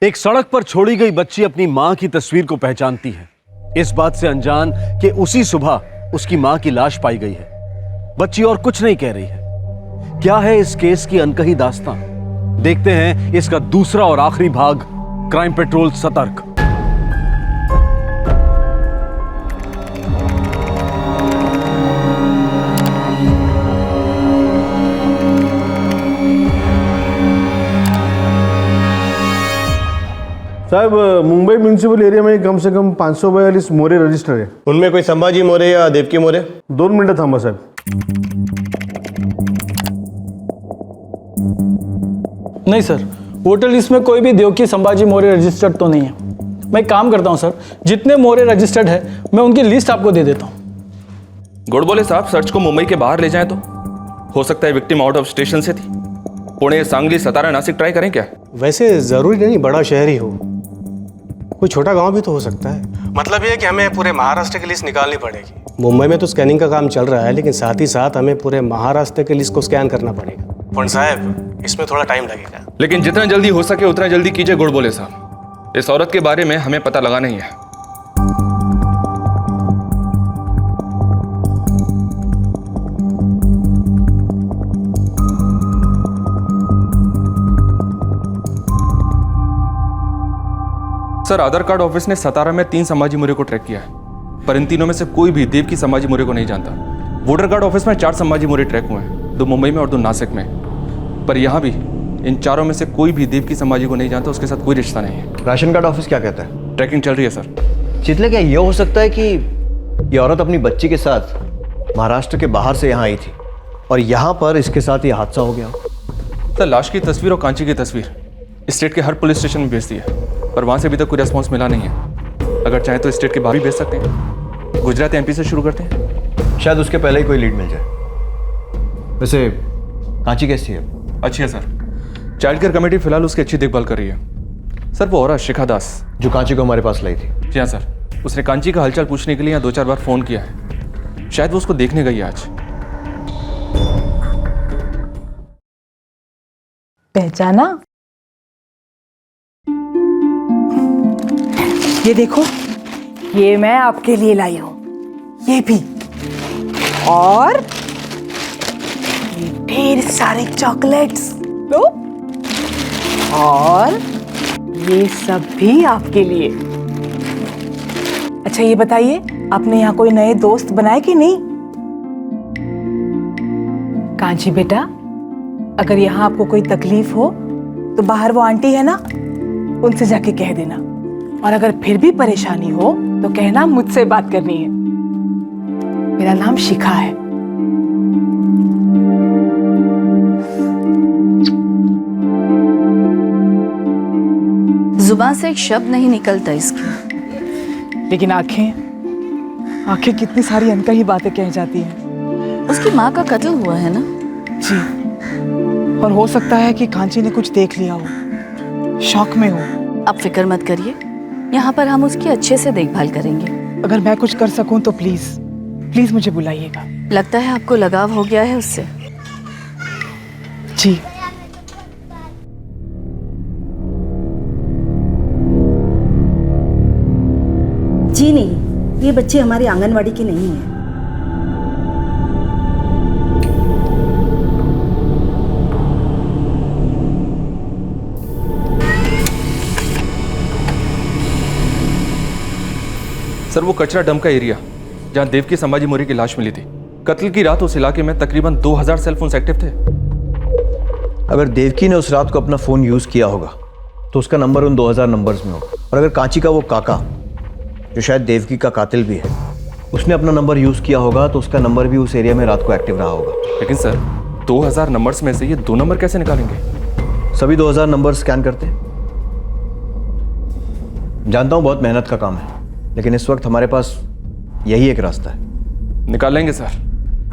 एक सड़क पर छोड़ी गई बच्ची अपनी मां की तस्वीर को पहचानती है, इस बात से अनजान कि उसी सुबह उसकी मां की लाश पाई गई है। बच्ची और कुछ नहीं कह रही है। क्या है इस केस की अनकही दास्तां? देखते हैं इसका दूसरा और आखिरी भाग, क्राइम पेट्रोल सतर्क। साहब, मुंबई म्यूनिसिपल एरिया में कम से कम 542 मोरे रजिस्टर है। उनमें कोई संभाजी मोरे या देवकी मोरे? 2 मिनट थांबा साहब। नहीं सर, वोटर लिस्ट में कोई भी देवकी संभाजी मोरे रजिस्टर्ड तो नहीं है। मैं एक काम करता हूँ सर, जितने मोरे रजिस्टर्ड है मैं उनकी लिस्ट आपको दे देता हूँ। गोडबोले साहब, सर्च को मुंबई के बाहर ले जाएं तो हो सकता है विक्टिम आउट ऑफ स्टेशन से थी। पुणे, सांगली, सतारा, नासिक ट्राई करें क्या? वैसे जरूरी नहीं बड़ा शहर ही हो, कोई छोटा गांव भी तो हो सकता है। मतलब ये है कि हमें पूरे महाराष्ट्र की लिस्ट निकालनी पड़ेगी। मुंबई में तो स्कैनिंग का काम चल रहा है, लेकिन साथ ही साथ हमें पूरे महाराष्ट्र की लिस्ट को स्कैन करना पड़ेगा। पण साहब, इसमें थोड़ा टाइम लगेगा। लेकिन जितना जल्दी हो सके उतना जल्दी कीजिए गोडबोले साहब। इस औरत के बारे में हमें पता लगाना ही है। सर, आधार कार्ड ऑफिस ने सतारा में 3 संभाजी मोरे को ट्रैक किया है, पर इन तीनों में से कोई भी देवकी संभाजी मोरे को नहीं जानता। वोटर कार्ड ऑफिस में 4 संभाजी मोरे ट्रैक हुए हैं, 2 मुंबई में और 2 नासिक में, पर यहाँ भी इन चारों में से कोई भी देवकी संभाजी को नहीं जानता, उसके साथ कोई रिश्ता नहीं है। राशन कार्ड ऑफिस क्या कहता है? ट्रैकिंग चल रही है सर। चितले, क्या ये हो सकता है कि ये औरत अपनी बच्ची के साथ महाराष्ट्र के बाहर से यहाँ आई थी और यहाँ पर इसके साथ ये हादसा हो गया? सर, लाश की तस्वीर और कांची की तस्वीर स्टेट के हर पुलिस स्टेशन में भेज दी है, पर वहाँ से अभी तक कोई रेस्पॉन्स मिला नहीं है। अगर चाहे तो स्टेट के बाहर भी भेज सकते हैं। गुजरात एमपी से शुरू करते हैं, शायद उसके पहले ही कोई लीड मिल जाए। वैसे कांची कैसी है? अच्छी है सर। चाइल्ड केयर कमेटी फिलहाल उसकी अच्छी देखभाल कर रही है सर। वो औरत शिखा दास जो कांची को हमारे पास लाई थी? जी हाँ सर, उसने कांची का हालचाल पूछने के लिए यहाँ 2-4 बार फोन किया है। शायद वो उसको देखने गई है आज। पहचाना? ये देखो, ये मैं आपके लिए लाई हूं, ये भी, और ये ढेर सारे चॉकलेट्स लो, और ये सब भी आपके लिए। अच्छा ये बताइए, आपने यहाँ कोई नए दोस्त बनाए कि नहीं? कांची बेटा, अगर यहाँ आपको कोई तकलीफ हो तो बाहर वो आंटी है ना, उनसे जाके कह देना, और अगर फिर भी परेशानी हो तो कहना मुझसे बात करनी है। मेरा नाम शिखा है। जुबान से एक शब्द नहीं निकलता इसकी, लेकिन आंखें कितनी सारी अनकही बातें कह जाती हैं। उसकी माँ का कत्ल हुआ है ना? जी, और हो सकता है कि कांची ने कुछ देख लिया हो, शौक में हो। आप फिक्र मत करिए, यहाँ पर हम उसकी अच्छे से देखभाल करेंगे। अगर मैं कुछ कर सकूं तो प्लीज मुझे बुलाइएगा। लगता है आपको लगाव हो गया है उससे। जी। जी नहीं, ये बच्चे हमारी आंगनवाड़ी के नहीं हैं। सर, वो कचरा डंप का एरिया जहाँ देवकी संभाजी मोरे की लाश मिली थी, कत्ल की रात उस इलाके में तकरीबन 2000 सेलफोन्स एक्टिव थे। अगर देवकी ने उस रात को अपना फोन यूज किया होगा तो उसका नंबर उन 2000 नंबर्स में होगा। और अगर कांची का वो काका, जो शायद देवकी का कातिल भी है, उसने अपना नंबर यूज किया होगा तो उसका नंबर भी उस एरिया में रात को एक्टिव रहा होगा। लेकिन सर, 2000 नंबर्स में से ये 2 नंबर कैसे निकालेंगे? सभी 2000 नंबर स्कैन करते हैं। जानता हूं बहुत मेहनत का काम है, लेकिन इस वक्त हमारे पास यही एक रास्ता है। निकाल लेंगे सर।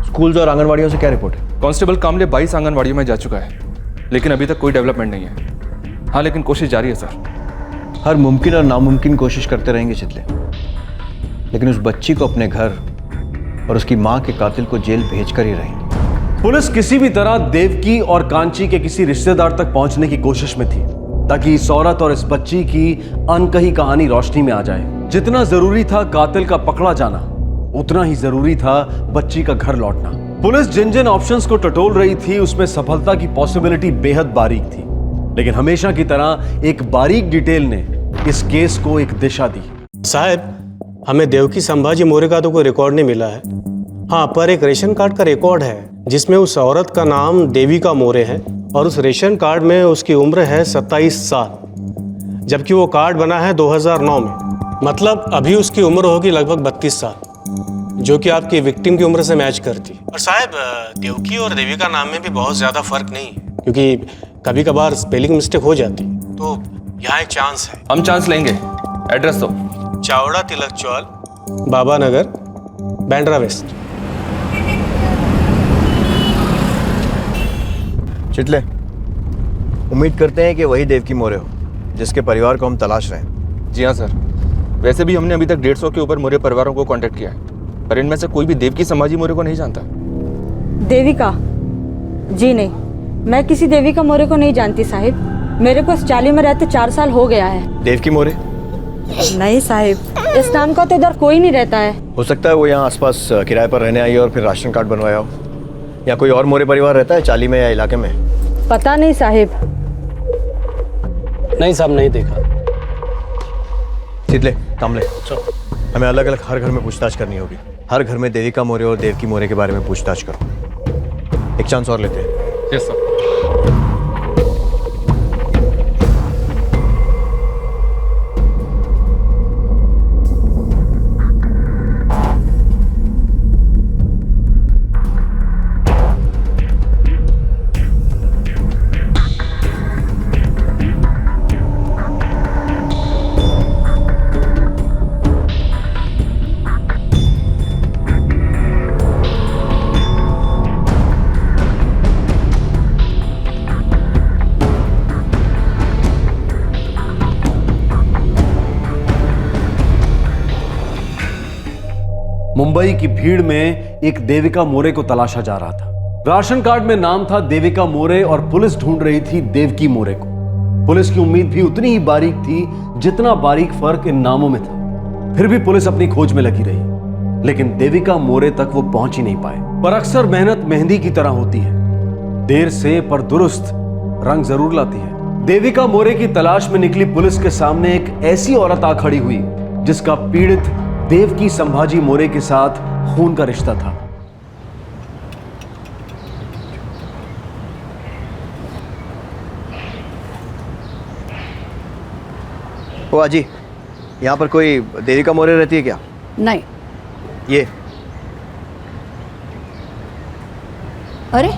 स्कूल्स और आंगनवाड़ियों से क्या रिपोर्ट है? कांस्टेबल कामले 22 आंगनवाड़ियों में जा चुका है, लेकिन अभी तक कोई डेवलपमेंट नहीं है। हाँ, लेकिन कोशिश जारी है सर। हर मुमकिन और नामुमकिन कोशिश करते रहेंगे चितले, लेकिन उस बच्ची को अपने घर और उसकी मां के कातिल को जेल भेजकर ही रहेंगे। पुलिस किसी भी तरह देवकी और कांची के किसी रिश्तेदार तक पहुंचने की कोशिश में थी, ताकि इस औरत और इस बच्ची की अनकही कहानी रोशनी में आ जाए। जितना जरूरी था कातिल का पकड़ा जाना, उतना ही जरूरी था बच्ची का घर लौटना। पुलिस जिन जिन ऑप्शंस को टटोल रही थी उसमें सफलता की पॉसिबिलिटी बेहद बारीक थी, लेकिन हमेशा की तरह एक बारीक डिटेल ने इस केस को एक दिशा दी। साहब, हमें देवकी संभाजी मोरे का तो कोई रिकॉर्ड नहीं मिला है। हाँ, पर एक रेशन कार्ड का रिकॉर्ड है जिसमें उस औरत का नाम देविका मोरे है और उस रेशन कार्ड में उसकी उम्र है 27 साल, जबकि वो कार्ड बना है 2009 में। मतलब अभी उसकी उम्र होगी लगभग 32 साल, जो कि आपकी विक्टिम की उम्र से मैच करती। और साहब, देवकी और देविका नाम में भी बहुत ज़्यादा फर्क नहीं है, क्योंकि कभी कभार स्पेलिंग मिस्टेक हो जाती, तो यहाँ एक चांस है। हम चांस लेंगे। एड्रेस दो। चावड़ा तिलक चौल, बाबा नगर, बैंड्रा वेस्ट। चिटले, उम्मीद करते हैं कि वही देवकी मोरे हो जिसके परिवार को हम तलाश रहे हैं। जी हाँ सर, वैसे भी हमने अभी तक 150 के ऊपर मोरे परिवारों को कांटेक्ट किया है, पर इनमें से कोई भी देवकी संभाजी मोरे को नहीं जानता। देविका? जी नहीं, मैं किसी देविका मोरे को नहीं जानती साहिब। मेरे को इस चाली में रहते 4 साल हो गया है। देवकी मोरे? नहीं साहिब, इस नाम का तो इधर कोई नहीं रहता है। हो सकता है वो यहाँ आसपास किराए पर रहने आई और फिर राशन कार्ड बनवाया हो, या कोई और मोरे परिवार रहता है चाली में या इलाके में? पता नहीं साहिब। नहीं साहब, नहीं देखा। चिटले, कामले, हमें अलग अलग हर घर में पूछताछ करनी होगी। हर घर में देविका मोरे और देवकी मोरे के बारे में पूछताछ करो। एक चांस और लेते हैं। Yes sir. मुंबई की भीड़ में एक देविका मोरे को तलाशा जा रहा था। राशन कार्ड में नाम था देविका मोरे और पुलिस ढूंढ रही थी देवकी मोरे को। पुलिस की उम्मीद भी उतनी ही बारीक थी जितना बारीक फर्क इन नामों में था। फिर भी पुलिस अपनी खोज में लगी रही, लेकिन देविका मोरे तक वो पहुंच ही नहीं पाए। पर अक्सर मेहनत मेहंदी की तरह होती है, देर से पर दुरुस्त रंग जरूर लाती है। देविका मोरे की तलाश में निकली पुलिस के सामने एक ऐसी औरत आ खड़ी हुई जिसका पीड़ित देवकी संभाजी मोरे के साथ खून का रिश्ता था। ओ आजी, यहाँ पर कोई देविका मोरे रहती है क्या? नहीं। ये अरे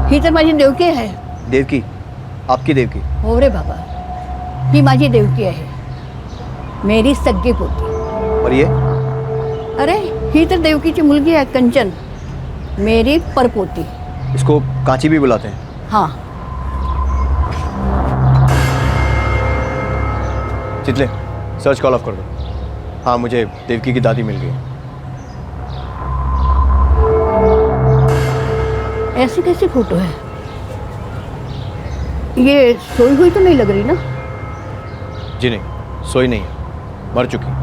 ही तर माझी देवकी आहे। देवकी? आपकी देवकी? हो रे बाबा, ही माझी देवकी आहे, मेरी सगळी पोती। और ये? अरे ही तर देवकीची मुलगी आहे कंचन, मेरी परपोती। इसको कांची भी बुलाते हैं? हाँ। चितले, सर्च कॉल ऑफ कर दो। हाँ, मुझे देवकी की दादी मिल गई। ऐसी कैसी फोटो है? ये सोई हुई तो नहीं लग रही ना? जी नहीं, सोई नहीं है, मर चुकी।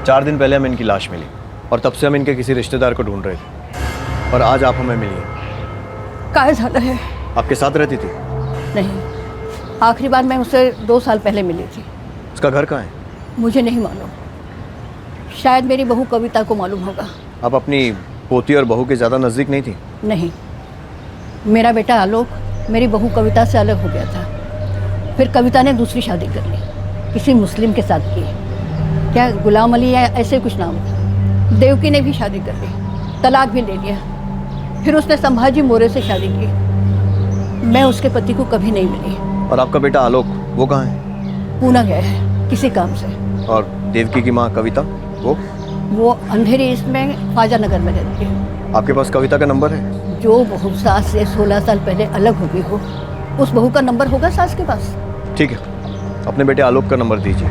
4 दिन पहले हमें इनकी लाश मिली और तब से हम इनके किसी रिश्तेदार को ढूंढ रहे थे, और आज आप हमें मिली। काय झालं है? आपके साथ रहती थी? नहीं, आखिरी बार मैं उससे 2 साल पहले मिली थी। उसका घर कहाँ है? मुझे नहीं मालूम, शायद मेरी बहू कविता को मालूम होगा। आप अपनी पोती और बहू के ज़्यादा नज़दीक नहीं थी? नहीं, मेरा बेटा आलोक मेरी बहू कविता से अलग हो गया था। फिर कविता ने दूसरी शादी कर ली, किसी मुस्लिम के साथ की, क्या गुलाम अली या ऐसे कुछ नाम था। देवकी ने भी शादी कर ली, तलाक भी ले लिया। फिर उसने संभाजी मोरे से शादी की। मैं उसके पति को कभी नहीं मिली। और आपका बेटा आलोक, वो कहाँ है? पूना गया है किसी काम से। और देवकी की माँ कविता, वो अंधेरी इसमें ख्वाजा नगर में रहती है। आपके पास कविता का नंबर है? जो बहू सास से 16 साल पहले अलग हो गई हो, उस बहू का नंबर होगा सास के पास। ठीक है, अपने बेटे आलोक का नंबर दीजिए।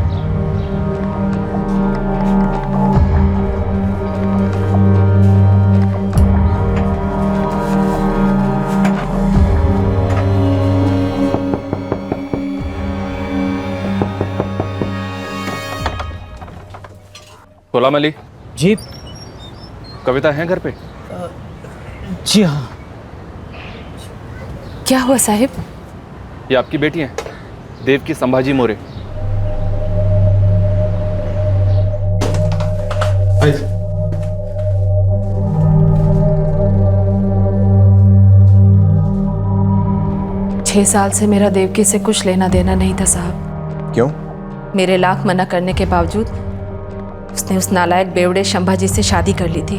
गुलाम अली जी कविता है घर पे? जी हाँ। क्या हुआ साहिब? ये आपकी बेटी है देवकी संभाजी मोरे। छह साल से मेरा देवकी से कुछ लेना देना नहीं था साहब। क्यों? मेरे लाख मना करने के बावजूद उसने उस नालायक बेवड़े शंभाजी से शादी कर ली थी।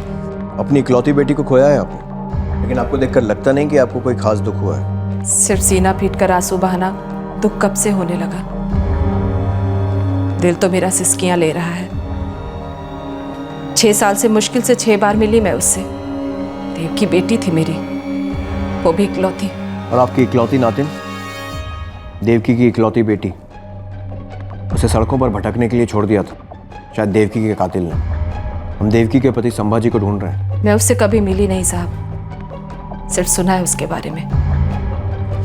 अपनी इकलौती बेटी को खोया है आपने, लेकिन आपको देखकर लगता नहीं कि आपको कोई खास दुख हुआ है। सिर्फ सीना पीट कर आंसू बहाना दुख कब से होने लगा। दिल तो मेरा सिसकियां ले रहा है। 6 साल से मुश्किल से 6 बार मिली मैं उससे। देव की बेटी थी मेरी, वो भी इकलौती। और आपकी इकलौती नातिन देवकी की इकलौती बेटी, उसे सड़कों पर भटकने के लिए छोड़ दिया था शायद देवकी के कातिल ने। हम देवकी के पति संभाजी को ढूंढ रहे हैं। मैं उससे कभी मिली नहीं साहब, सिर्फ सुना है उसके बारे में।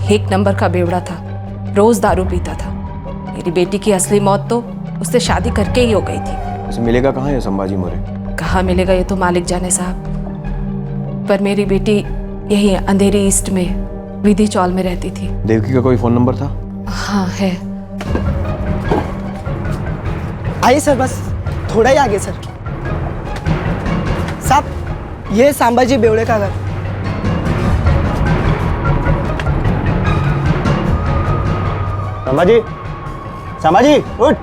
1 नंबर का बेवड़ा था, रोज दारू पीता था। मेरी बेटी की असली मौत तो उससे शादी करके ही हो गई थी। उसे मिलेगा कहाँ है संभाजी मोरे? कहाँ मिलेगा ये तो मालिक जाने साहब, पर मेरी बेटी यही अंधेरी ईस्ट में विधि चौल में रहती थी। देवकी का कोई फोन नंबर था? हाँ है। आइए सर, बस थोड़ा ही आगे सर। साहब ये संभाजी बेवड़े का घर। संभाजी, संभाजी उठ।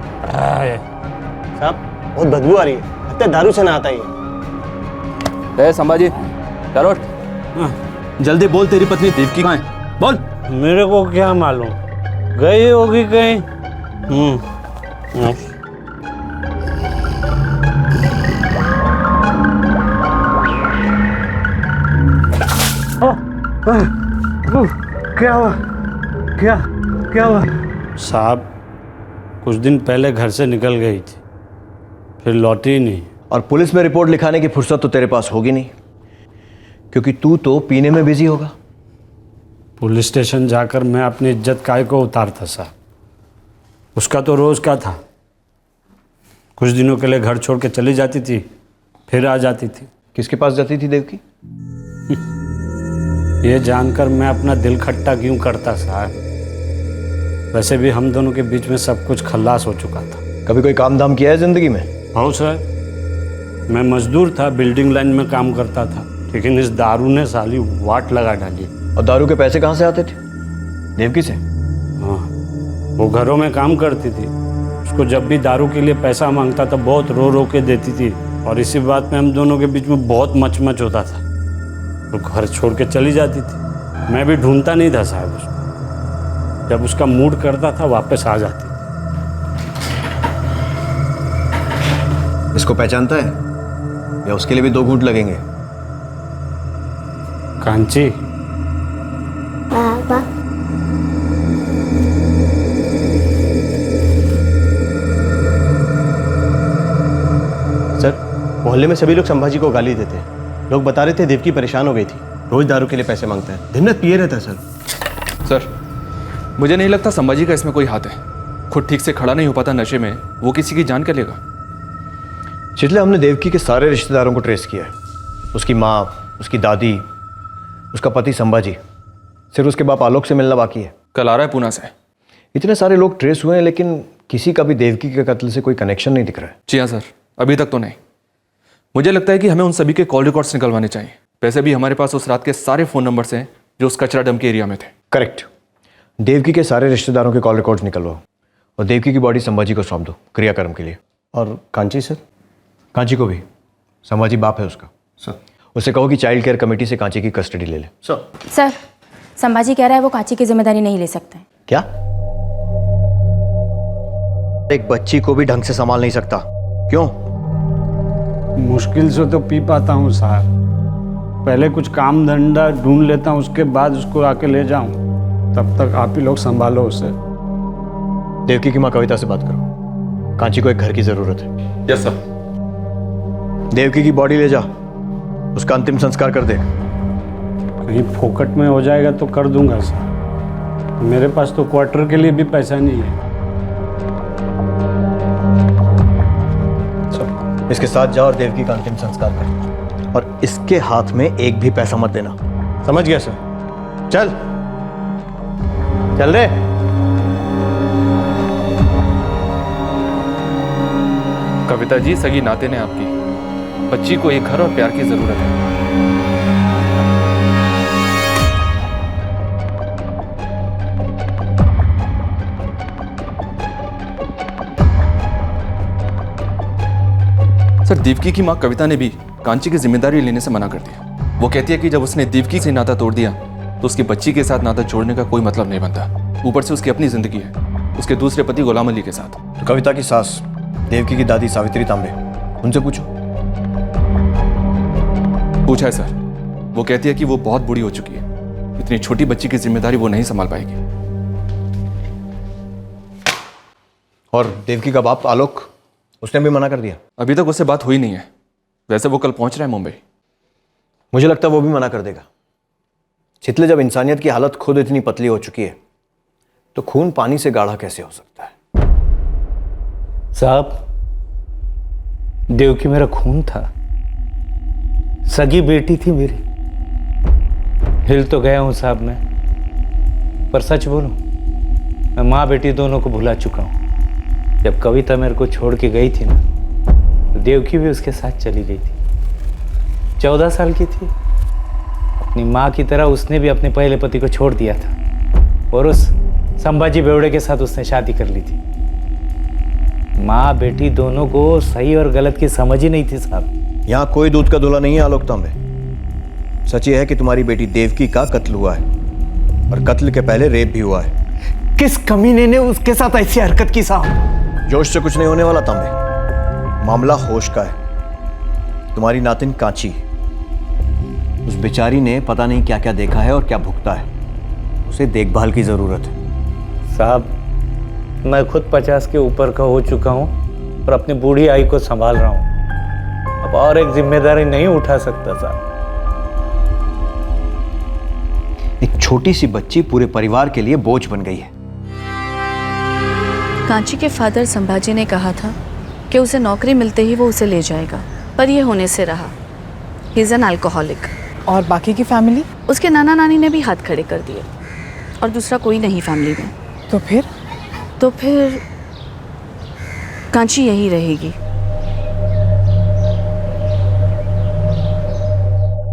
साहब बहुत बदबू आ रही है, लगता है दारू से ना आता ही। संभाजी चलो जल्दी बोल, तेरी पत्नी देवकी कहाँ है? बोल। मेरे को क्या मालूम, गई होगी कहीं। क्या हुआ? क्या हुआ? साहब कुछ दिन पहले घर से निकल गई थी, फिर लौटी नहीं। और पुलिस में रिपोर्ट लिखाने की फुर्सत तो तेरे पास होगी नहीं, क्योंकि तू तो पीने में बिजी होगा। पुलिस स्टेशन जाकर मैं अपनी इज्जत काय को उतारता साहब, उसका तो रोज का था। कुछ दिनों के लिए घर छोड़ के चली जाती थी, फिर आ जाती थी। किसके पास जाती थी देवकी? ये जानकर मैं अपना दिल खट्टा क्यों करता साहब? वैसे भी हम दोनों के बीच में सब कुछ खल्लास हो चुका था। कभी कोई काम धाम किया है जिंदगी में? हाँ सर, मैं मजदूर था, बिल्डिंग लाइन में काम करता था, लेकिन इस दारू ने साली वाट लगा डाली। और दारू के पैसे कहाँ से आते थे? देवकी से? हाँ, वो घरों में काम करती थी, उसको जब भी दारू के लिए पैसा मांगता था बहुत रो रो के देती थी, और इसी बात में हम दोनों के बीच में बहुत मचमच होता था। तो घर छोड़ के चली जाती थी, मैं भी ढूंढता नहीं था साहब उसको। जब उसका मूड करता था वापस आ जाती थी। इसको पहचानता है या उसके लिए भी 2 घूंट लगेंगे? कांची, सर मोहल्ले में सभी लोग संभाजी को गाली देते हैं। लोग बता रहे थे देवकी परेशान हो गई थी, रोज दारू के लिए पैसे मांगता है, दिन रात पिए रहता है। सर मुझे नहीं लगता संभाजी का इसमें कोई हाथ है। खुद ठीक से खड़ा नहीं हो पाता नशे में, वो किसी की जान क्या लेगा? चितले, हमने देवकी के सारे रिश्तेदारों को ट्रेस किया है। उसकी माँ, उसकी दादी, उसका पति संभाजी, सिर्फ उसके बाप आलोक से मिलना बाकी है। कल आ रहा है पूना से। इतने सारे लोग ट्रेस हुए हैं, लेकिन किसी का भी देवकी के कत्ल से कोई कनेक्शन नहीं दिख रहा है। जी हाँ सर, अभी तक तो नहीं। मुझे लगता है कि हमें उन सभी के कॉल रिकॉर्ड्स निकलवाने चाहिए। वैसे भी हमारे पास उस रात के सारे फोन नंबर्स हैं जो उस कचरा डंप के एरिया में थे। करेक्ट। देवकी के सारे रिश्तेदारों के कॉल रिकॉर्ड्स निकलवाओ और देवकी की बॉडी संभाजी को सौंप दो क्रियाक्रम के लिए। और कांची सर? कांची को भी। संभाजी बाप है उसका। सर उसे कहो कि चाइल्ड केयर कमेटी से कांची की कस्टडी ले ले। सर संभाजी कह रहा है वो कांची की जिम्मेदारी नहीं ले सकता है। क्या? एक बच्ची को भी ढंग से संभाल नहीं सकता? क्यों? मुश्किल से तो पी पाता हूँ साहब। पहले कुछ काम धंधा ढूंढ लेता हूँ, उसके बाद उसको आके ले जाऊँ। तब तक आप ही लोग संभालो उसे। देवकी की माँ कविता से बात करो, कांची को एक घर की जरूरत है। Yes sir. देवकी की बॉडी ले जा, उसका अंतिम संस्कार कर दे। कहीं फोकट में हो जाएगा तो कर दूंगा सर, मेरे पास तो क्वार्टर के लिए भी पैसा नहीं है। इसके साथ जाओ और देवकी का अंतिम संस्कार कर, और इसके हाथ में एक भी पैसा मत देना। समझ गया सर? चल चल रे। कविता जी, सगी नाते ने आपकी बच्ची को एक घर और प्यार की जरूरत है। सर, देवकी की मां कविता ने भी कांची की जिम्मेदारी लेने से मना कर दिया। वो कहती है कि जब उसने देवकी से नाता तोड़ दिया तो उसकी बच्ची के साथ नाता जोड़ने का कोई मतलब नहीं बनता। ऊपर से उसकी अपनी जिंदगी है, उसके दूसरे पति गुलाम अली के साथ। तो कविता की सास देवकी की दादी सावित्री तांबे, उनसे पूछो। पूछा है सर, वो कहती है कि वो बहुत बूढ़ी हो चुकी है, इतनी छोटी बच्ची की जिम्मेदारी वो नहीं संभाल पाएगी। और देवकी का बाप आलोक, उसने भी मना कर दिया? अभी तक उससे बात हुई नहीं है। वैसे वो कल पहुंच रहा है मुंबई। मुझे लगता है वो भी मना कर देगा। छितले, जब इंसानियत की हालत खुद इतनी पतली हो चुकी है तो खून पानी से गाढ़ा कैसे हो सकता है? साहब, देवकी मेरा खून था, सगी बेटी थी मेरी। हिल तो गया हूं साहब मैं, पर सच बोलूं, मैं माँ बेटी दोनों को भुला चुका हूं। जब कविता मेरे को छोड़ के गई थी ना, तो देवकी भी उसके साथ चली गई थी। 14 साल की थी। अपनी माँ की तरह उसने भी अपने पहले पति को छोड़ दिया था और उस संभाजी बेवड़े के साथ उसने शादी कर ली थी। माँ बेटी दोनों को सही और गलत की समझ ही नहीं थी साहब। यहाँ कोई दूध का धुला नहीं है आलोक तांबे। सच ये है कि तुम्हारी बेटी देवकी का कत्ल हुआ है, और कत्ल के पहले रेप भी हुआ है। किस कमीने ने उसके साथ ऐसी हरकत की साहब? जोश से कुछ नहीं होने वाला तांबे, मामला होश का है। तुम्हारी नातिन कांची, उस बेचारी ने पता नहीं क्या क्या देखा है और क्या भुगता है। उसे देखभाल की जरूरत है साहब। मैं खुद 50 के ऊपर का हो चुका हूं और अपनी बूढ़ी आई को संभाल रहा हूं। अब और एक जिम्मेदारी नहीं उठा सकता साहब। एक छोटी सी बच्ची पूरे परिवार के लिए बोझ बन गई है। कांची के फादर संभाजी ने कहा था कि उसे नौकरी मिलते ही वो उसे ले जाएगा, पर यह होने से रहा। He is an alcoholic. और बाकी की फैमिली? उसके नाना नानी ने भी हाथ खड़े कर दिए, और दूसरा कोई नहीं फैमिली में। तो फिर कांची यही रहेगी।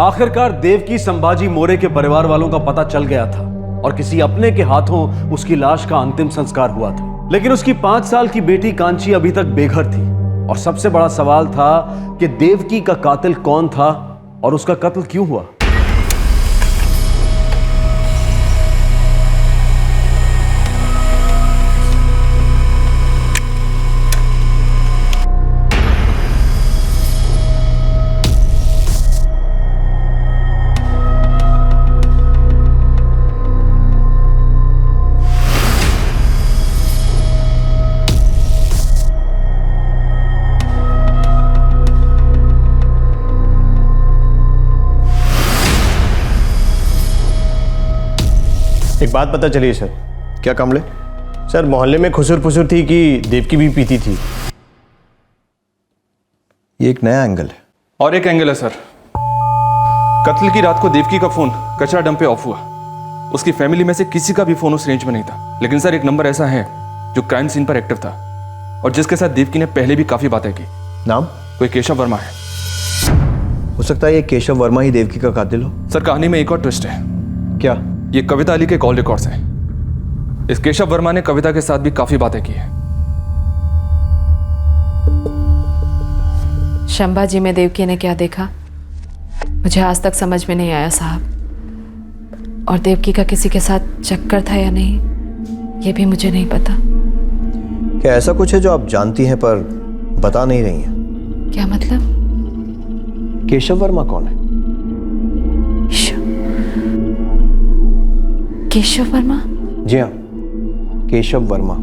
आखिरकार देवकी संभाजी मोरे के परिवार वालों का पता चल गया था और किसी अपने के हाथों उसकी लाश का अंतिम संस्कार हुआ था। लेकिन उसकी 5 साल की बेटी कांची अभी तक बेघर थी, और सबसे बड़ा सवाल था कि देवकी का कातिल कौन था और उसका कत्ल क्यों हुआ। एक बात पता चली सर। क्या कामले? सर, मोहल्ले में खुसुर फुसुर थी कि देवकी भी पीती थी। ये एक नया एंगल है। और एक एंगल है सर। कत्ल की रात को देवकी का फोन कचरा डंप पे ऑफ हुआ। उसकी फैमिली में से किसी का भी फोन उस रेंज में नहीं था। लेकिन सर, एक नंबर ऐसा है जो क्राइम सीन पर एक्टिव था और जिसके साथ देवकी ने पहले भी काफी बातें की। नाम? कोई केशव वर्मा है। हो सकता है ये केशव वर्मा ही देवकी का कातिल हो। सर, कहानी में एक और ट्विस्ट है। क्या? ये कविता अली के कॉल रिकॉर्ड्स हैं। इस केशव वर्मा ने कविता के साथ भी काफी बातें की हैं। संभाजी में देवकी ने क्या देखा, मुझे आज तक समझ में नहीं आया साहब। और देवकी का किसी के साथ चक्कर था या नहीं, ये भी मुझे नहीं पता। क्या ऐसा कुछ है जो आप जानती हैं पर बता नहीं रही हैं? क्या मतलब? केशव वर्मा कौन है? केशव वर्मा? जी हाँ, केशव वर्मा।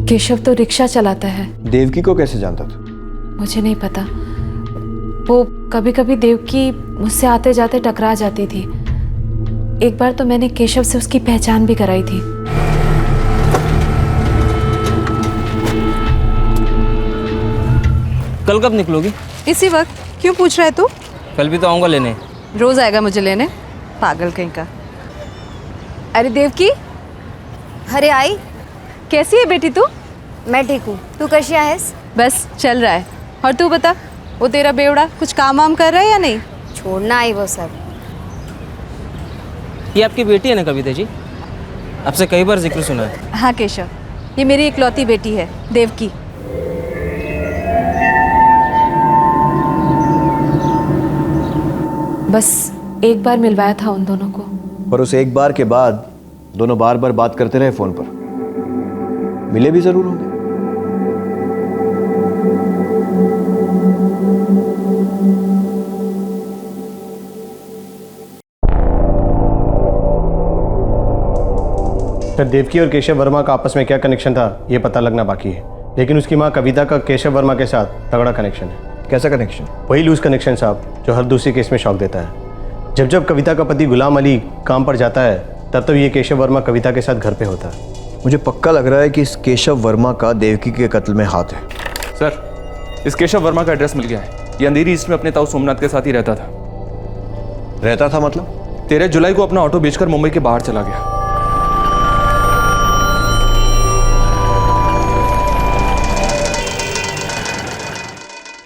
केशव तो रिक्शा चलाता है। देवकी को कैसे जानता था? मुझे नहीं पता। वो कभी कभी देवकी मुझसे आते जाते टकरा जाती थी। एक बार तो मैंने केशव से उसकी पहचान भी कराई थी। कल कब निकलोगी? इसी वक्त। क्यों पूछ रहा है तू? कल भी तो आऊँगा लेने। रोज आएगा मुझे लेने, पागल कहीं का। अरे देवकी, अरे आई, कैसी है बेटी तू? मैं ठीक हूँ, तू कैसी आहेस? बस चल रहा है। और तू बता, वो तेरा बेवड़ा कुछ काम वाम कर रहा है या नहीं? छोड़ना आई वो सब। ये आपकी बेटी है ना कविता जी? आपसे कई बार जिक्र सुना है। हाँ केशव, ये मेरी इकलौती बेटी है देवकी। बस एक बार मिलवाया था उन दोनों को। पर उस एक बार के बाद दोनों बार बार बात करते रहे फोन पर। मिले भी जरूर होंगे। सर, देवकी और केशव वर्मा का आपस में क्या कनेक्शन था ये पता लगना बाकी है, लेकिन उसकी माँ कविता का केशव वर्मा के साथ तगड़ा कनेक्शन है। कैसा कनेक्शन? वही लूज कनेक्शन साहब, जो हर दूसरे केस में शौक देता है। जब जब कविता का पति गुलाम अली काम पर जाता है, तब तब ये केशव वर्मा कविता के साथ घर पे होता है। मुझे पक्का लग रहा है कि इस केशव वर्मा का देवकी के कत्ल में हाथ है। सर, इस केशव वर्मा का एड्रेस मिल गया है। ये अंधेरी ईस्ट में अपने ताऊ सोमनाथ के साथ ही रहता था। रहता था मतलब? 13 जुलाई को अपना ऑटो बेचकर मुंबई के बाहर चला गया।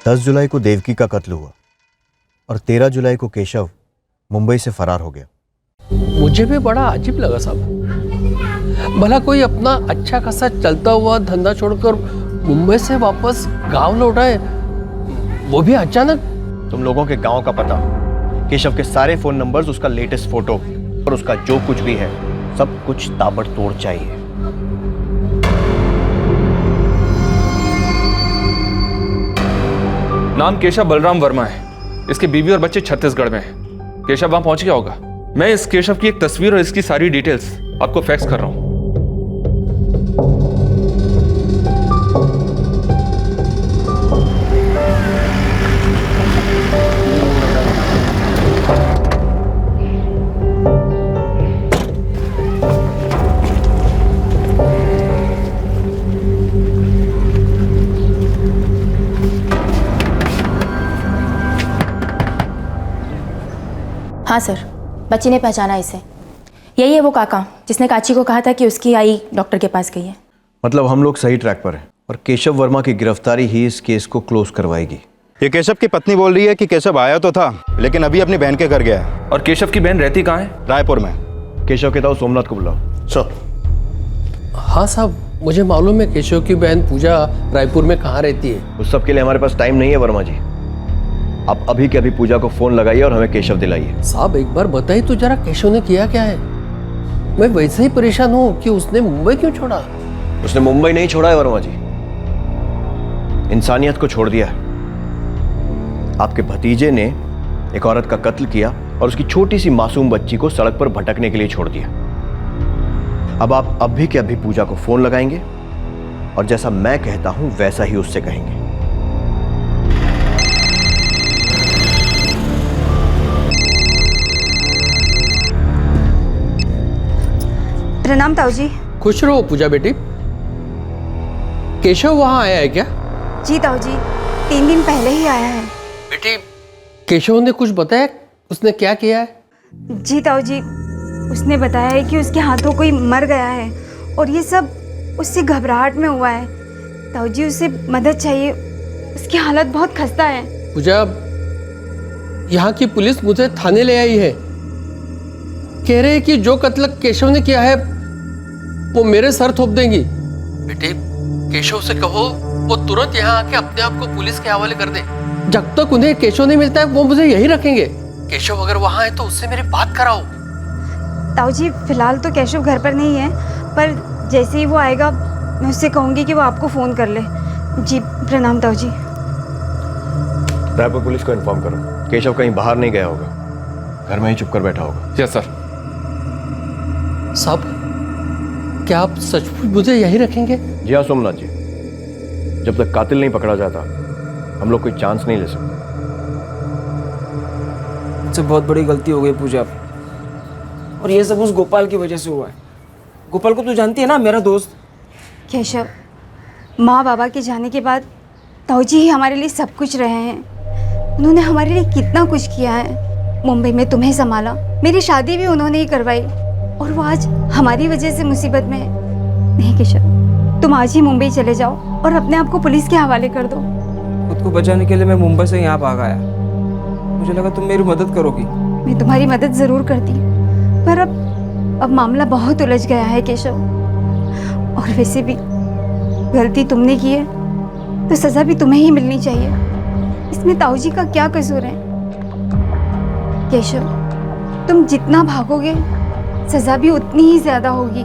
दस जुलाई को देवकी का कत्ल हुआ और 13 जुलाई को केशव मुंबई से फरार हो गया। मुझे भी बड़ा अजीब लगा साहब। भला कोई अपना अच्छा खासा चलता हुआ धंधा छोड़कर मुंबई से वापस गांव लौटा है, वो भी अचानक। तुम लोगों के गांव का पता, केशव के सारे फोन नंबर्स, उसका लेटेस्ट फोटो और उसका जो कुछ भी है सब कुछ ताबड़तोड़ चाहिए। नाम केशव बलराम वर्मा है। इसके बीवी और बच्चे छत्तीसगढ़ में हैं। केशव वहां पहुंच गया होगा। मैं इस केशव की एक तस्वीर और इसकी सारी डिटेल्स आपको फैक्स कर रहा हूं। हाँ सर, बच्ची ने पहचाना इसे। यही है वो काका जिसने काची को कहा था कि उसकी आई डॉक्टर के पास गई है। मतलब हम लोग सही ट्रैक पर हैं और केशव वर्मा की गिरफ्तारी ही इस केस को क्लोज करवाएगी। ये केशव की पत्नी बोल रही है कि केशव आया तो था, लेकिन अभी अपनी बहन के घर गया है। और केशव की बहन रहती कहाँ है? रायपुर में। केशव के ताऊ सोमनाथ को बुलाओ। सर। हाँ साहब, मुझे मालूम है केशव की बहन पूजा रायपुर में कहाँ रहती है। उस सब के लिए हमारे पास टाइम नहीं है वर्मा जी। आप अभी के अभी पूजा को फोन लगाइए और हमें केशव दिलाइए। साहब एक बार बताइए तो जरा, केशव ने किया क्या है? मैं वैसे ही परेशान हूँ कि उसने मुंबई क्यों छोड़ा। उसने मुंबई नहीं छोड़ा है वर्मा जी, इंसानियत को छोड़ दिया है। आपके भतीजे ने एक औरत का कत्ल किया और उसकी छोटी सी मासूम बच्ची को सड़क पर भटकने के लिए छोड़ दिया। अब आप अभी के अभी पूजा को फोन लगाएंगे और जैसा मैं कहता हूं वैसा ही उससे कहेंगे। प्रणाम ताऊ जी। खुश रहो पूजा बेटी। केशव वहां आया है क्या? जी ताऊ जी, 3 दिन पहले ही आया है। बेटी, केशव ने कुछ बताया उसने क्या किया है? जी ताऊ जी, उसने बताया है कि उसके हाथों कोई मर गया है और ये सब उससे घबराहट में हुआ है। ताऊ जी, उसे मदद चाहिए, उसकी हालत बहुत खस्ता है। पूजा, यहाँ की पुलिस मुझे थाने ले आई है। कह रहे हैं कि जो कत्ल केशव ने किया है वो मेरे सर थोप देंगी। बेटे, केशव से कहो वो तुरंत यहाँ आके अपने आप को पुलिस के हवाले कर दे। जब तक उन्हें केशव नहीं मिलता है वो मुझे यही रखेंगे। केशव अगर वहाँ है तो उससे मेरी बात कराओ। ताऊ जी, फिलहाल तो केशव घर पर नहीं है, पर जैसे ही वो आएगा मैं उससे कहूँगी कि वो आपको फ़ोन कर ले। जी प्रणाम ताऊ जी। रायपुर पुलिस को इन्फॉर्म करो, केशव कहीं बाहर नहीं गया होगा, घर में ही चुप कर बैठा होगा। Yes sir. साहब, क्या आप सचमुच मुझे यही रखेंगे? जी हाँ सोमनाथ जी, जब तक कातिल नहीं पकड़ा जाता हम लोग कोई चांस नहीं ले सकते। मुझसे बहुत बड़ी गलती हो गई पूजा, और ये सब उस गोपाल की वजह से हुआ है। गोपाल को तू जानती है ना, मेरा दोस्त। केशव, माँ बाबा के जाने के बाद ताऊजी ही हमारे लिए सब कुछ रहे हैं। उन्होंने हमारे लिए कितना कुछ किया है। मुंबई में तुम्हें संभाला, मेरी शादी भी उन्होंने ही करवाई, और वो आज हमारी वजह से मुसीबत में है। नहीं केशव, तुम आज ही मुंबई चले जाओ और अपने आप को पुलिस के हवाले कर दो। खुद को बचाने के लिए मैं मुंबई से यहाँ भाग आया। मुझे लगा तुम मेरी मदद करोगी। मैं तुम्हारी मदद ज़रूर करती, पर अब मामला बहुत उलझ गया है केशव। और वैसे भी गलती तुमने की है तो सज़ा भी तुम्हें ही मिलनी चाहिए। इसमें ताऊजी का क्या कसूर है? केशव, तुम जितना भागोगे सज़ा भी उतनी ही ज़्यादा होगी।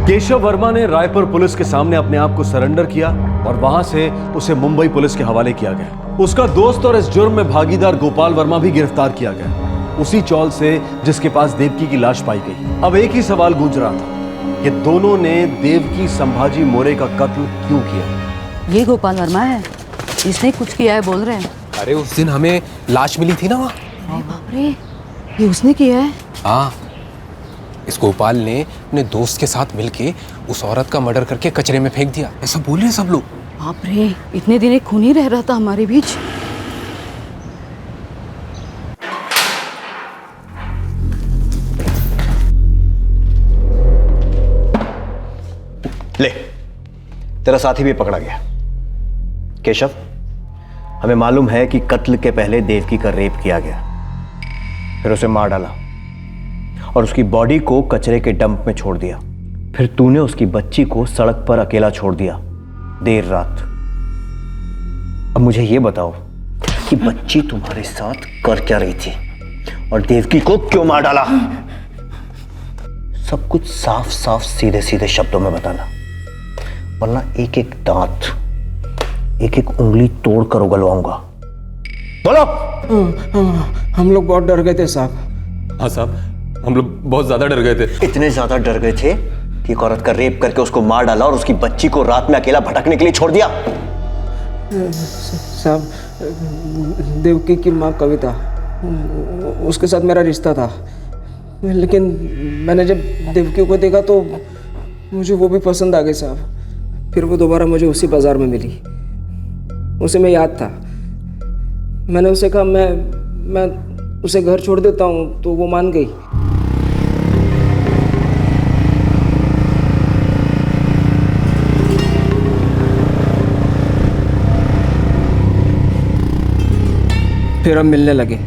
केशव वर्मा ने रायपुर पुलिस के सामने अपने आप को सरेंडर किया और वहां से उसे मुंबई पुलिस के हवाले किया गया। उसका दोस्त और इस जुर्म में भागीदार गोपाल वर्मा भी गिरफ्तार किया गया, उसी चौल से जिसके पास देवकी की लाश पाई गई। अब एक ही सवाल गूंज रहा था कि दोनों ने देवकी संभाजी मोरे का कत्ल क्यों किया। ये गोपाल वर्मा है, इसने कुछ किया है बोल रहे हैं। अरे उस दिन हमें लाश मिली थी ना वहाँ। अरे बाप रे, ये उसने किया है? हाँ, इस गोपाल ने अपने दोस्त के साथ मिलके उस औरत का मर्डर करके कचरे में फेंक दिया, ऐसा बोल रहे हैं सब लोग। बाप रे, इतने दिन एक खूनी रह रहा था हमारे बीच। ले, तेरा साथी भी पकड़ा गया। केशव, हमें मालूम है कि कत्ल के पहले देवकी का रेप किया गया, फिर उसे मार डाला और उसकी बॉडी को कचरे के डंप में छोड़ दिया। फिर तूने उसकी बच्ची को सड़क पर अकेला छोड़ दिया देर रात। अब मुझे यह बताओ कि बच्ची तुम्हारे साथ कर क्या रही थी और देवकी को क्यों मार डाला? सब कुछ साफ साफ सीधे सीधे शब्दों में बताना, वरना एक एक दांत, एक एक उंगली तोड़ कर उगलवाऊंगा। बोलो। हम लोग बहुत डर गए थे साहब। हाँ साहब, हम लोग बहुत ज्यादा डर गए थे। इतने ज्यादा डर गए थे कि एक औरत का रेप करके उसको मार डाला और उसकी बच्ची को रात में अकेला भटकने के लिए छोड़ दिया। साहब, देवकी की माँ कविता, उसके साथ मेरा रिश्ता था, लेकिन मैंने जब देवकी को देखा तो मुझे वो भी पसंद आ गई साहब। फिर वो दोबारा मुझे उसी बाजार में मिली, उसे मैं याद था। मैंने उसे कहा मैं उसे घर छोड़ देता हूँ, तो वो मान गई। फिर हम मिलने लगे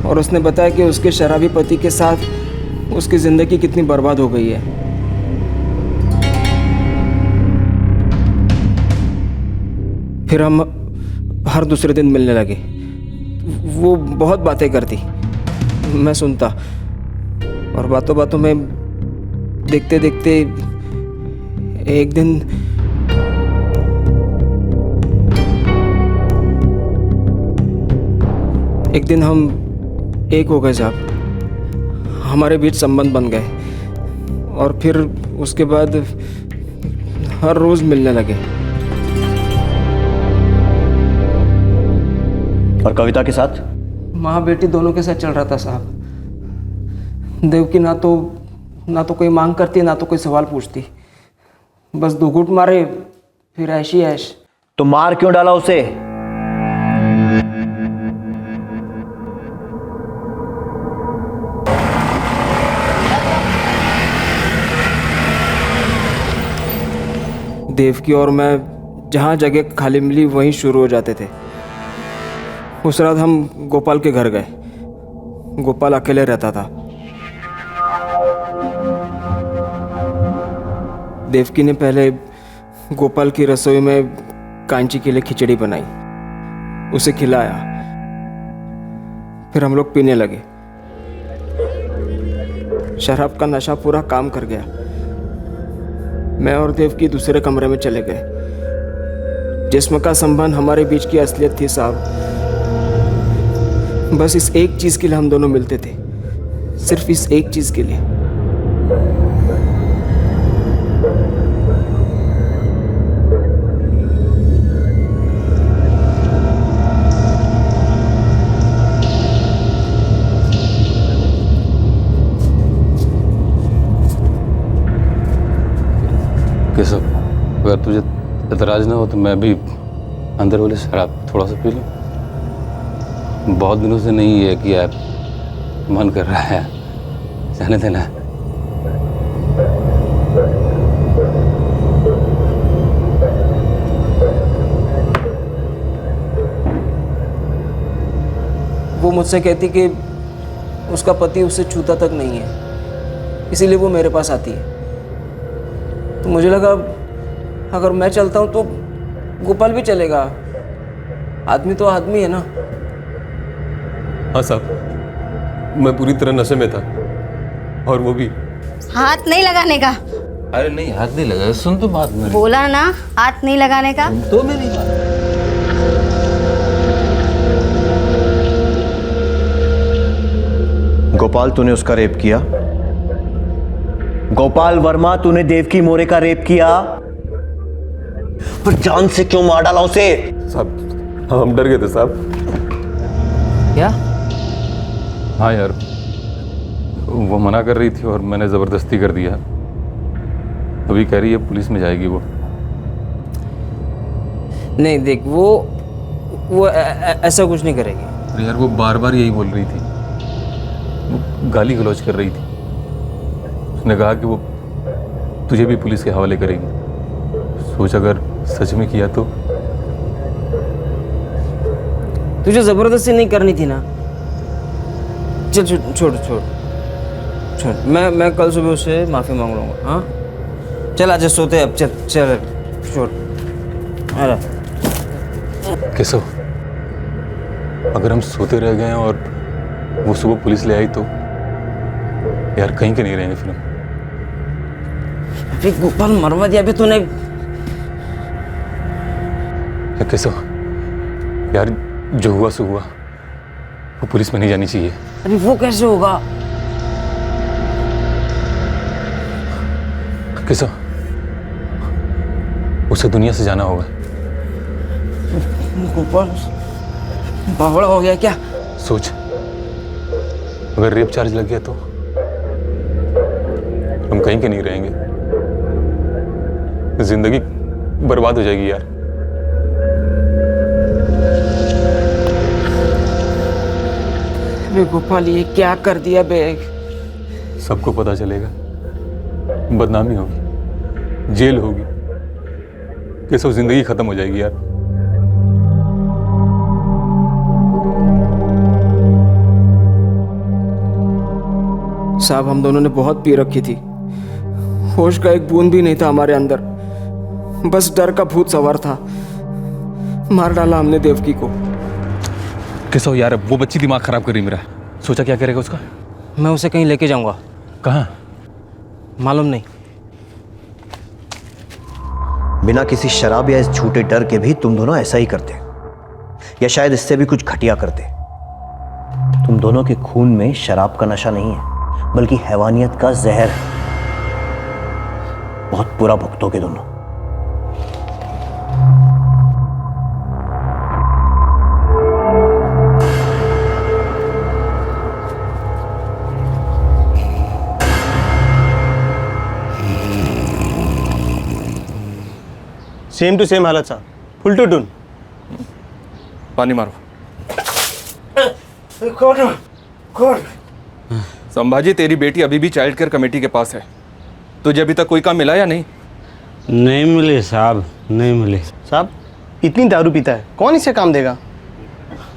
और उसने बताया कि उसके शराबी पति के साथ उसकी ज़िंदगी कितनी बर्बाद हो गई है। फिर हम हर दूसरे दिन मिलने लगे। वो बहुत बातें करती, मैं सुनता, और बातों बातों में देखते देखते एक दिन हम एक हो गए साहब। हमारे बीच संबंध बन गए और फिर उसके बाद हर रोज मिलने लगे। और कविता के साथ? माँ बेटी दोनों के साथ चल रहा था साहब। देवकी ना तो कोई मांग करती, ना तो कोई सवाल पूछती, बस दो घूंट मारे फिर ऐशी ऐश। तो मार क्यों डाला उसे? देवकी और मैं जहाँ जगह खाली मिली वहीं शुरू हो जाते थे। उस रात हम गोपाल के घर गए। गोपाल अकेले रहता था। देवकी ने पहले गोपाल की रसोई में कांची के लिए खिचड़ी बनाई, उसे खिलाया। फिर हम लोग पीने लगे। शराब का नशा पूरा काम कर गया। मैं और देवकी दूसरे कमरे में चले गए। जिस्म का संबंध हमारे बीच की असलियत थी साहब। बस इस एक चीज के लिए हम दोनों मिलते थे, सिर्फ इस एक चीज के लिए। अगर तुझे एतराज ना हो तो मैं भी अंदर वाले शराब थोड़ा सा पी लूँ। बहुत दिनों से नहीं है कि यार मन कर रहा है, जाने देना। वो मुझसे कहती कि उसका पति उससे छूता तक नहीं है, इसीलिए वो मेरे पास आती है। तो मुझे लगा अगर मैं चलता हूँ तो गोपाल भी चलेगा, आदमी तो आदमी है ना। हाँ साहब, मैं पूरी तरह नशे में था और वो भी। हाथ नहीं लगाने का। अरे नहीं, हाथ नहीं लगा, सुन तो बात मेरी। बोला ना हाथ नहीं लगाने का। तो मेरी बात। गोपाल, तूने उसका रेप किया? गोपाल वर्मा, तूने देवकी मोरे का रेप किया? पर जान से क्यों मार डाला उसे? साहब हम डर गए थे साहब। क्या? हाँ यार, वो मना कर रही थी और मैंने जबरदस्ती कर दिया। अभी कह रही है पुलिस में जाएगी वो। नहीं देख, वो ऐसा कुछ नहीं करेगी। अरे यार, वो बार बार यही बोल रही थी, वो गाली गलौज कर रही थी। उसने कहा कि वो तुझे भी पुलिस के हवाले करेगी। सोच अगर सच में किया तो। तुझे जबरदस्ती नहीं करनी थी ना। चल छोड़ छोड़ छोड़, मैं कल सुबह उससे माफी मांग लूंगा। हाँ चल आजा, सोते अब। चल चल छोड़। अरे कैसो, अगर हम सोते रह गए और वो सुबह पुलिस ले आई तो यार कहीं के नहीं रहेंगे फिर हम। अभी गोपाल मरवा दिया अभी तूने। कैसो यार, जो हुआ सो हुआ, वो पुलिस में नहीं जानी चाहिए। अभी वो कैसे होगा? कैसो, उसे दुनिया से जाना होगा। गोपाल बावड़ा हो गया क्या? सोच, अगर रेप चार्ज लग गया तो हम कहीं के नहीं रहेंगे, जिंदगी बर्बाद हो जाएगी यार। बे गोपाल, ये क्या कर दिया बे? सबको पता चलेगा, बदनामी होगी, जेल होगी, कैसे जिंदगी खत्म हो जाएगी यार। साहब, हम दोनों ने बहुत पी रखी थी, होश का एक बूंद भी नहीं था हमारे अंदर, बस डर का भूत सवार था। मार डाला हमने देवकी को। कैसा हो यार, वो बच्ची दिमाग खराब कर रही मेरा। सोचा क्या करेगा उसका? मैं उसे कहीं लेके जाऊंगा। कहाँ? मालूम नहीं। बिना किसी शराब या इस झूठे डर के भी तुम दोनों ऐसा ही करते, या शायद इससे भी कुछ घटिया करते। तुम दोनों के खून में शराब का नशा नहीं है, बल्कि हैवानियत का जहर है। बहुत बुरा भुगतोगे दोनों। सेम टू सेम हालत साहब, फुल टू टून। पानी मारो। कौन? संभाजी, तेरी बेटी अभी भी चाइल्ड केयर कमेटी के पास है। तुझे अभी तक कोई काम मिला या नहीं? नहीं मिले साहब, नहीं मिले। साहब इतनी दारू पीता है, कौन इसे काम देगा?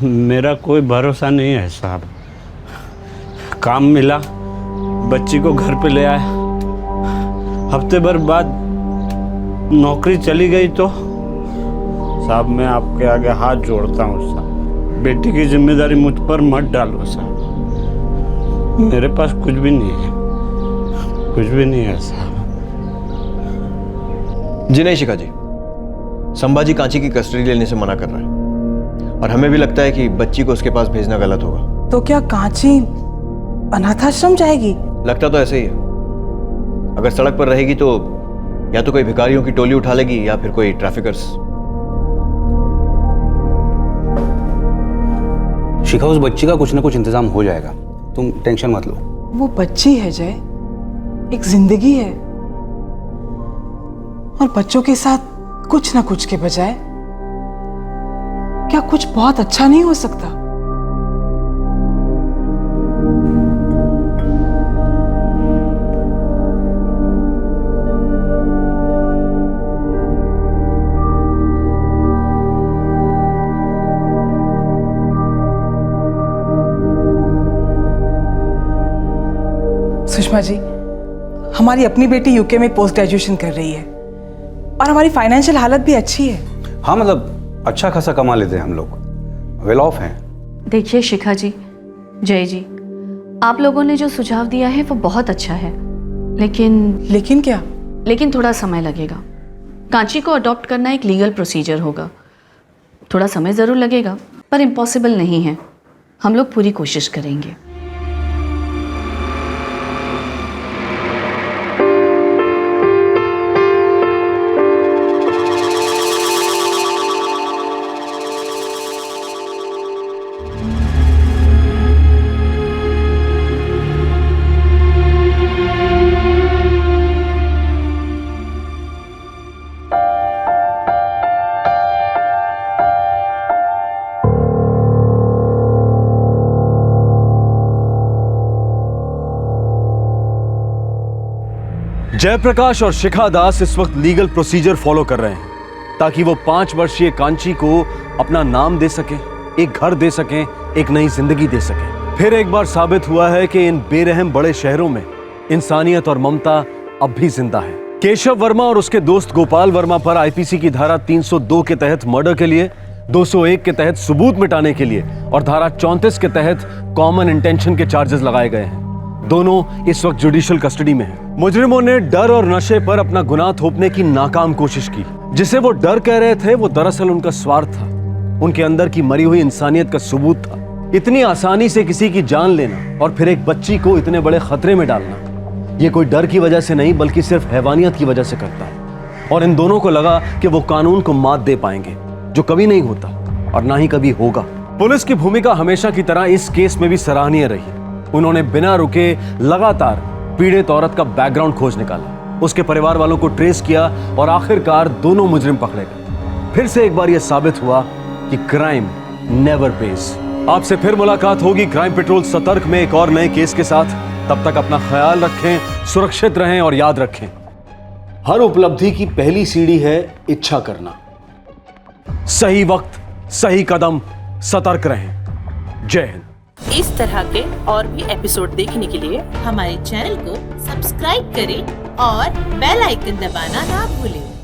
मेरा कोई भरोसा नहीं है साहब। काम मिला, बच्ची को घर पे ले आए, हफ्ते भर बाद नौकरी चली गई तो साहब मैं आपके आगे हाथ जोड़ता हूँ साहब, बेटी की जिम्मेदारी मुझ पर मत डालो साहब। मेरे पास कुछ भी नहीं है, कुछ भी नहीं है साहब। जी नहीं शिखा जी, संभाजी कांची की कस्टडी लेने से मना कर रहा है, और हमें भी लगता है कि बच्ची को उसके पास भेजना गलत होगा। तो क्या कांची अनाथाश्रम जाएगी? लगता तो ऐसे ही है। अगर सड़क पर रहेगी तो या तो कोई भिखारियों की टोली उठा लेगी या फिर कोई ट्रैफिकर्स। शिखा, उस बच्ची का कुछ ना कुछ इंतजाम हो जाएगा, तुम टेंशन मत लो। वो बच्ची है जय, एक जिंदगी है। और बच्चों के साथ कुछ ना कुछ के बजाय क्या कुछ बहुत अच्छा नहीं हो सकता? सुषमा जी, हमारी अपनी बेटी यूके में पोस्ट ग्रेजुएशन कर रही है और हमारी फाइनेंशियल हालत भी अच्छी है। हाँ मतलब अच्छा खासा कमा लेते हैं हम लोग, वेल ऑफ हैं। देखिए शिखा जी, जय जी, आप लोगों ने जो सुझाव दिया है वो बहुत अच्छा है, लेकिन क्या? लेकिन थोड़ा समय लगेगा। कांची को अडॉप्ट करना एक लीगल प्रोसीजर होगा, थोड़ा समय ज़रूर लगेगा, पर इम्पॉसिबल नहीं है। हम लोग पूरी कोशिश करेंगे। जयप्रकाश और शिखा दास इस वक्त लीगल प्रोसीजर फॉलो कर रहे हैं ताकि वो 5 वर्षीय कांची को अपना नाम दे सकें, एक घर दे सकें, एक नई जिंदगी दे सकें। फिर एक बार साबित हुआ है कि इन बेरहम बड़े शहरों में इंसानियत और ममता अब भी जिंदा है। केशव वर्मा और उसके दोस्त गोपाल वर्मा पर आईपीसी की धारा 302 के तहत मर्डर के लिए, 201 के तहत सबूत मिटाने के लिए और धारा 34 के तहत कॉमन इंटेंशन के चार्जेस लगाए गए हैं। दोनों इस वक्त जुडिशियल कस्टडी में हैं। मुजरिमों ने डर और नशे पर अपना गुनाह थोपने की नाकाम कोशिश की। जिसे वो डर कह रहे थे वो दरअसल उनका स्वार्थ था, उनके अंदर की मरी हुई इंसानियत का सबूत था। इतनी आसानी से किसी की जान लेना और फिर एक बच्ची को इतने बड़े खतरे में डालना, ये कोई डर की वजह से नहीं बल्कि सिर्फ हैवानियत की वजह से करता है। और इन दोनों को लगा कि वो कानून को मात दे पाएंगे, जो कभी नहीं होता और ना ही कभी होगा। पुलिस की भूमिका हमेशा की तरह इस केस में भी सराहनीय रही। उन्होंने बिना रुके लगातार पीड़ित औरत का बैकग्राउंड खोज निकाला, उसके परिवार वालों को ट्रेस किया और आखिरकार दोनों मुजरिम पकड़े गए। फिर से एक बार यह साबित हुआ कि क्राइम नेवर पेज। आपसे फिर मुलाकात होगी क्राइम पेट्रोल सतर्क में एक और नए केस के साथ। तब तक अपना ख्याल रखें, सुरक्षित रहें और याद रखें, हर उपलब्धि की पहली सीढ़ी है इच्छा करना। सही वक्त, सही कदम, सतर्क रहें। जय हिंद। इस तरह के और भी एपिसोड देखने के लिए हमारे चैनल को सब्सक्राइब करें और बेल आइकन दबाना ना भूलें।